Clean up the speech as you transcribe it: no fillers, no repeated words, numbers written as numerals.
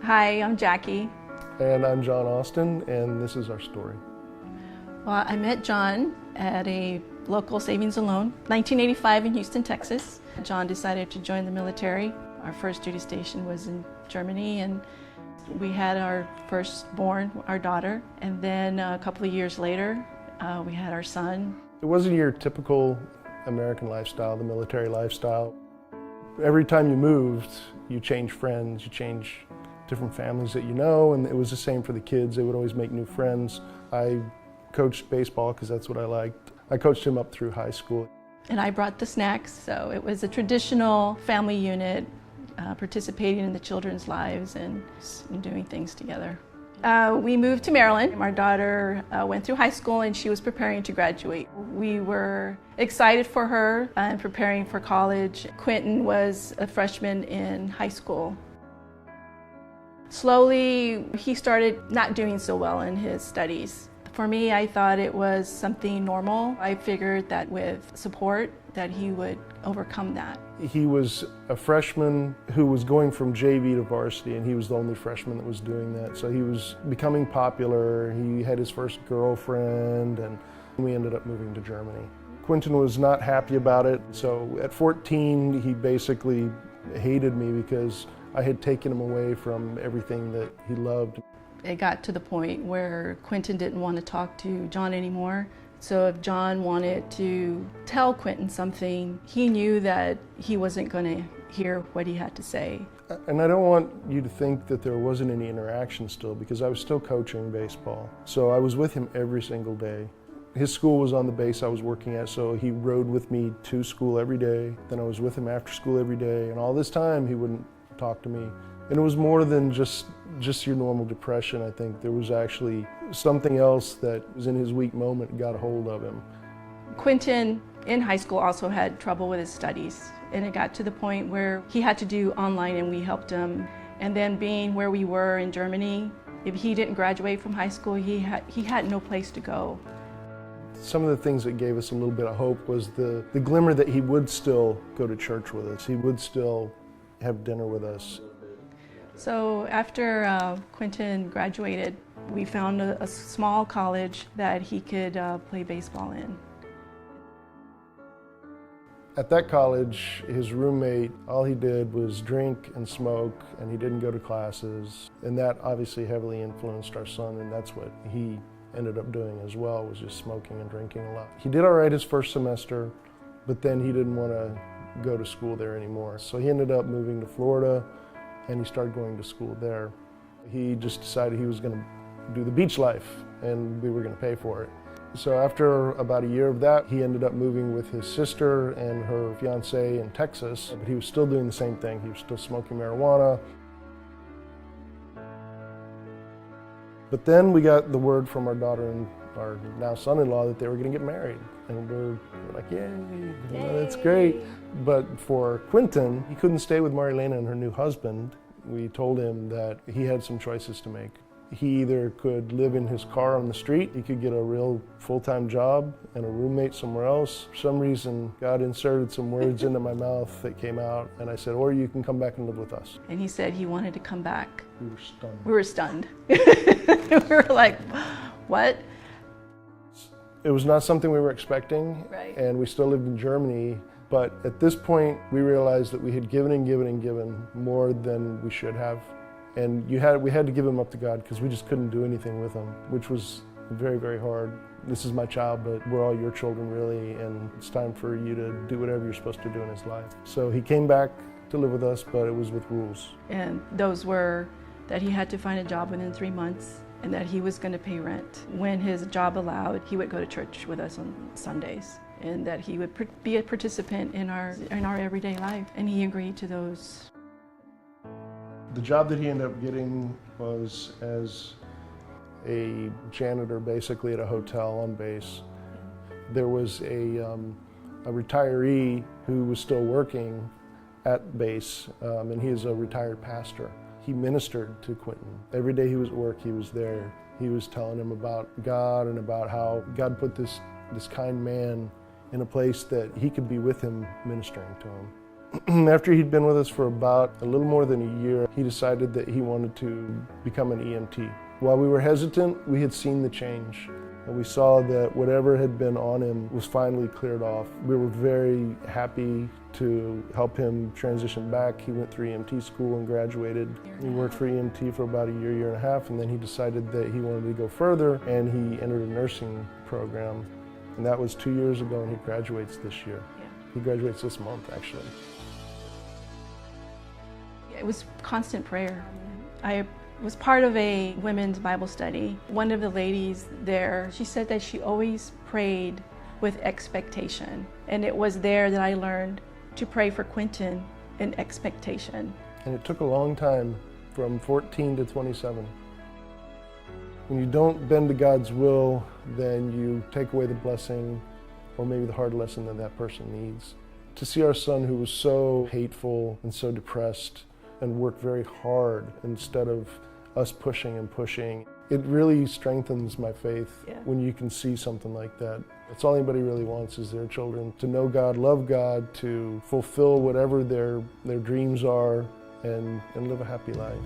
Hi, I'm Jackie. And I'm John Austin, and this is our story. Well, I met John at a local savings and loan, 1985 in Houston, Texas. John decided to join the military. Our first duty station was in Germany, and we had our firstborn, our daughter, and then a couple of years later, we had our son. It wasn't your typical American lifestyle, the military lifestyle. Every time you moved, you changed friends, you changed different families that you know, and it was the same for the kids. They would always make new friends. I coached baseball because that's what I liked. I coached him up through high school. And I brought the snacks, so it was a traditional family unit, participating in the children's lives and doing things together. We moved to Maryland. My daughter went through high school and she was preparing to graduate. We were excited for her and preparing for college. Quentin was a freshman in high school. Slowly, he started not doing so well in his studies. For me, I thought it was something normal. I figured that with support, that he would overcome that. He was a freshman who was going from JV to varsity, and he was the only freshman that was doing that. So he was becoming popular. He had his first girlfriend, and we ended up moving to Germany. Quentin was not happy about it. So at 14, he basically hated me because I had taken him away from everything that he loved. It got to the point where Quentin didn't want to talk to John anymore. So if John wanted to tell Quentin something, he knew that he wasn't going to hear what he had to say. And I don't want you to think that there wasn't any interaction still, because I was still coaching baseball. So I was with him every single day. His school was on the base I was working at, so he rode with me to school every day. Then I was with him after school every day, and all this time he wouldn't talk to me. And it was more than just your normal depression. I think there was actually something else that was in his weak moment and got a hold of him. Quentin in high school also had trouble with his studies, and it got to the point where he had to do online and we helped him. And then being where we were in Germany, if he didn't graduate from high school, he had no place to go. Some of the things that gave us a little bit of hope was the glimmer that he would still go to church with us. He would still have dinner with us. So after Quentin graduated, we found a small college that he could play baseball in. At that college, his roommate, all he did was drink and smoke, and he didn't go to classes. And that obviously heavily influenced our son, and that's what he ended up doing as well, was just smoking and drinking a lot. He did all right his first semester, but then he didn't want to go to school there anymore. So he ended up moving to Florida, and he started going to school there. He just decided he was going to do the beach life, and we were going to pay for it. So after about a year of that, he ended up moving with his sister and her fiance in Texas, but he was still doing the same thing. He was still smoking marijuana. But then we got the word from our daughter and our now son-in-law that they were going to get married. And we're like, yay, that's great. But for Quentin, he couldn't stay with Marilena and her new husband. We told him that he had some choices to make. He either could live in his car on the street, he could get a real full-time job and a roommate somewhere else. For some reason, God inserted some words into my mouth that came out, and I said, or you can come back and live with us. And he said he wanted to come back. We were stunned. We were stunned. We were like, what? It was not something we were expecting, Right. And we still lived in Germany. But at this point, we realized that we had given and given and given more than we should have. And we had to give him up to God because we just couldn't do anything with him, which was very, very hard. This is my child, but we're all your children, really, and it's time for you to do whatever you're supposed to do in his life. So he came back to live with us, but it was with rules. And those were that he had to find a job within 3 months and that he was going to pay rent. When his job allowed, he would go to church with us on Sundays, and that he would be a participant in our everyday life, and he agreed to those. The job that he ended up getting was as a janitor, basically at a hotel on base. There was a retiree who was still working at base, and he is a retired pastor. He ministered to Quentin. Every day he was at work, he was there. He was telling him about God and about how God put this kind man in a place that he could be with him ministering to him. After he'd been with us for about a little more than a year, he decided that he wanted to become an EMT. While we were hesitant, we had seen the change. And we saw that whatever had been on him was finally cleared off. We were very happy to help him transition back. He went through EMT school and graduated. He worked for EMT for about a year and a half, and then he decided that he wanted to go further, and he entered a nursing program. And that was 2 years ago, and he graduates this year. Yeah. He graduates this month, actually. It was constant prayer. I was part of a women's Bible study. One of the ladies there, she said that she always prayed with expectation. And it was there that I learned to pray for Quentin in expectation. And it took a long time, from 14 to 27. When you don't bend to God's will, then you take away the blessing or maybe the hard lesson that that person needs. To see our son, who was so hateful and so depressed and worked very hard instead of us pushing and pushing, it really strengthens my faith. Yeah. When you can see something like that. That's all anybody really wants, is their children to know God, love God, to fulfill whatever their dreams are, and live a happy life.